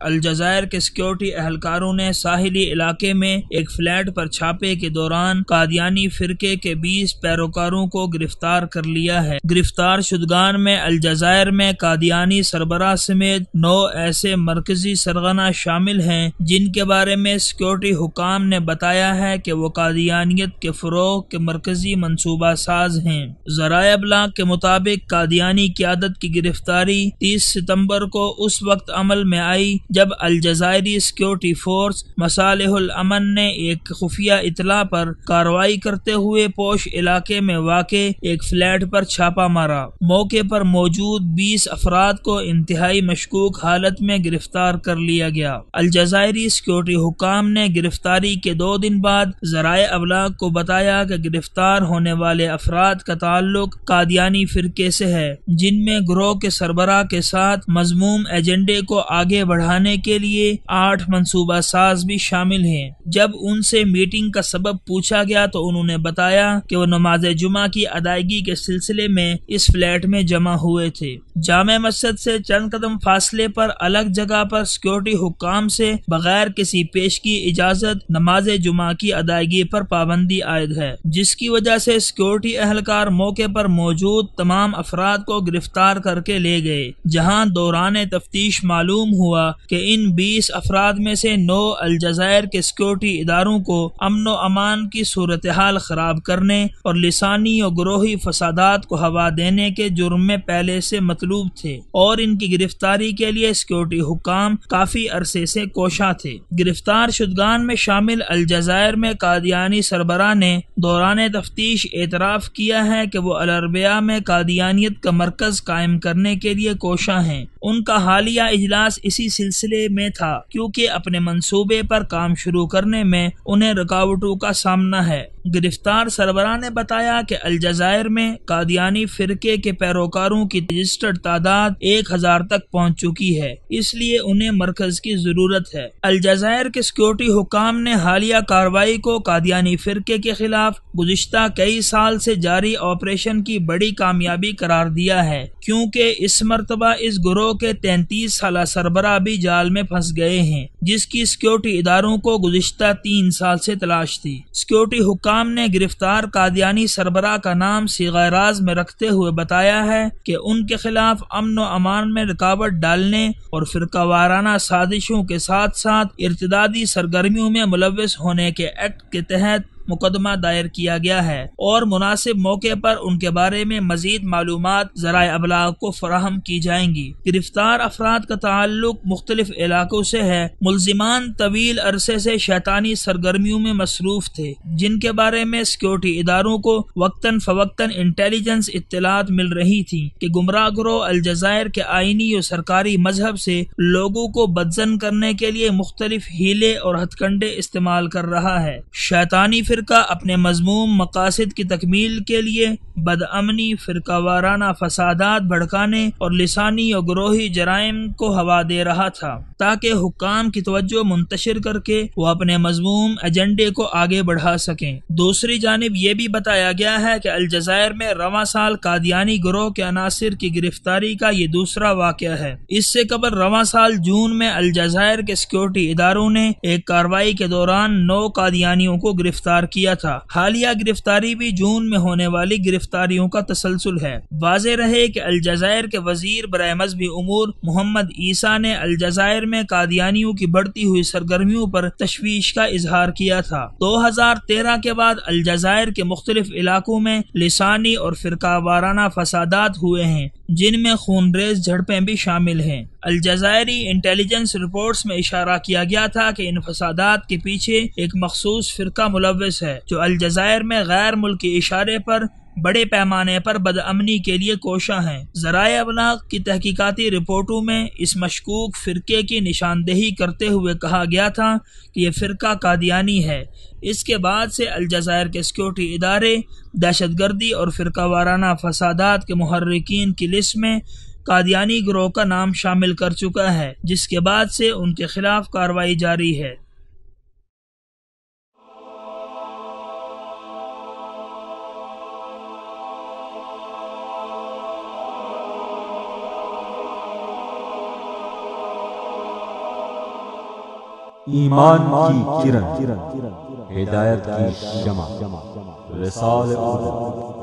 الجزائر کے سیکیورٹی اہلکاروں نے ساحلی علاقے میں ایک فلیٹ پر چھاپے کے دوران قادیانی فرقے کے 20 پیروکاروں کو گرفتار کر لیا ہے۔ گرفتار شدگان میں الجزائر میں قادیانی سربراہ سمیت 9 ایسے مرکزی سرغنہ شامل ہیں جن کے بارے میں سیکیورٹی حکام نے بتایا ہے کہ وہ قادیانیت کے فروغ کے مرکزی منصوبہ ساز ہیں۔ ذرائع ابلاغ کے مطابق قادیانی قیادت کی گرفتاری 30 ستمبر کو اس وقت عمل میں آئی جب الجزائری سیکیورٹی فورس مصالح الامن نے ایک خفیہ اطلاع پر کارروائی کرتے ہوئے پوش علاقے میں واقع ایک فلیٹ پر چھاپا مارا۔ موقع پر موجود 20 افراد کو انتہائی مشکوک حالت میں گرفتار کر لیا گیا۔ الجزائری سیکیورٹی حکام نے گرفتاری کے 2 دن بعد ذرائع ابلاغ کو بتایا کہ گرفتار ہونے والے افراد کا تعلق قادیانی فرقے سے ہے، جن میں گروہ کے سربراہ کے ساتھ مذموم ایجنڈے کو آگے بڑھانے کے لیے 8 منصوبہ ساز بھی شامل ہیں۔ جب ان سے میٹنگ کا سبب پوچھا گیا تو انہوں نے بتایا کہ وہ نماز جمعہ کی ادائیگی کے سلسلے میں اس فلیٹ میں جمع ہوئے تھے۔ جامع مسجد سے چند قدم فاصلے پر الگ جگہ پر سیکیورٹی حکام سے بغیر کسی پیشگی اجازت نماز جمعہ کی ادائیگی پر پابندی عائد ہے، جس کی وجہ سے سیکیورٹی اہلکار موقع پر موجود تمام افراد کو گرفتار کر کے لے گئے، جہاں دوران تفتیش معلوم ہوا کہ ان 20 افراد میں سے 9 الجزائر کے سیکیورٹی اداروں کو امن و امان کی صورتحال خراب کرنے اور لسانی و گروہی فسادات کو ہوا دینے کے جرم میں پہلے سے مطلوب تھے، اور ان کی گرفتاری کے لیے سیکیورٹی حکام کافی عرصے سے کوشاں تھے۔ گرفتار شدگان میں شامل الجزائر میں قادیانی سربراہ نے دوران تفتیش اعتراف کیا ہے کہ وہ الاربعاء میں قادیانیت کا مرکز قائم کرنے کے لیے کوشاں ہیں۔ ان کا حالیہ اجلاس اسی سلسلے میں تھا کیونکہ اپنے منصوبے پر کام شروع کرنے میں انہیں رکاوٹوں کا سامنا ہے۔ گرفتار سربراہ نے بتایا کہ الجزائر میں قادیانی فرقے کے پیروکاروں کی رجسٹرڈ تعداد 1000 تک پہنچ چکی ہے، اس لیے انہیں مرکز کی ضرورت ہے۔ الجزائر کے سیکیورٹی حکام نے حالیہ کارروائی کو قادیانی فرقے کے خلاف گزشتہ کئی سال سے جاری آپریشن کی بڑی کامیابی قرار دیا ہے، کیونکہ اس مرتبہ اس گروہ کے 33 سالہ سربراہ بھی جال میں پھنس گئے ہیں، جس کی سیکیورٹی اداروں کو گزشتہ 3 سال سے تلاش تھی۔ سیکیورٹی حکام نے گرفتار قادیانی سربراہ کا نام صیغہ راز میں رکھتے ہوئے بتایا ہے کہ ان کے خلاف امن و امان میں رکاوٹ ڈالنے اور فرقہ وارانہ سازشوں کے ساتھ ساتھ ارتدادی سرگرمیوں میں ملوث ہونے کے ایکٹ کے تحت مقدمہ دائر کیا گیا ہے، اور مناسب موقع پر ان کے بارے میں مزید معلومات ذرائع ابلاغ کو فراہم کی جائیں گی۔ گرفتار افراد کا تعلق مختلف علاقوں سے ہے۔ ملزمان طویل عرصے سے شیطانی سرگرمیوں میں مصروف تھے، جن کے بارے میں سیکیورٹی اداروں کو وقتاً فوقتاً انٹیلیجنس اطلاعات مل رہی تھیں کہ گمراہ گروہ الجزائر کے آئینی اور سرکاری مذہب سے لوگوں کو بدظن کرنے کے لیے مختلف ہیلے اور ہتھ کنڈے استعمال کر رہا ہے۔ شیطانی فرقہ اپنے مذموم مقاصد کی تکمیل کے لیے بدامنی، فرقہ وارانہ فسادات بھڑکانے اور لسانی و گروہی جرائم کو ہوا دے رہا تھا تاکہ حکام کی توجہ منتشر کر کے وہ اپنے مذموم ایجنڈے کو آگے بڑھا سکیں۔ دوسری جانب یہ بھی بتایا گیا ہے کہ الجزائر میں رواں سال قادیانی گروہ کے عناصر کی گرفتاری کا یہ دوسرا واقعہ ہے۔ اس سے قبل رواں سال جون میں الجزائر کے سیکیورٹی اداروں نے ایک کارروائی کے دوران 9 قادیانیوں کو گرفتار کیا تھا۔ حالیہ گرفتاری بھی جون میں ہونے والی گرفتاریوں کا تسلسل ہے۔ واضح رہے کہ الجزائر کے وزیر برائے مذہبی امور محمد عیسیٰ نے الجزائر میں قادیانیوں کی بڑھتی ہوئی سرگرمیوں پر تشویش کا اظہار کیا تھا۔ 2013 کے بعد الجزائر کے مختلف علاقوں میں لسانی اور فرقہ وارانہ فسادات ہوئے ہیں، جن میں خونریز جھڑپیں بھی شامل ہیں۔ الجزائری انٹیلیجنس رپورٹس میں اشارہ کیا گیا تھا کہ ان فسادات کے پیچھے ایک مخصوص فرقہ ملوث ہے جو الجزائر میں غیر ملکی اشارے پر بڑے پیمانے پر بدامنی کے لیے کوشاں ہیں۔ ذرائع ابلاغ کی تحقیقاتی رپورٹوں میں اس مشکوک فرقے کی نشاندہی کرتے ہوئے کہا گیا تھا کہ یہ فرقہ قادیانی ہے۔ اس کے بعد سے الجزائر کے سیکیورٹی ادارے دہشت گردی اور فرقہ وارانہ فسادات کے محرکین کی لسٹ میں قادیانی گروہ کا نام شامل کر چکا ہے، جس کے بعد سے ان کے خلاف کارروائی جاری ہے۔ ایمان کی کرن، ہدایت کی شمع، وصال اردو۔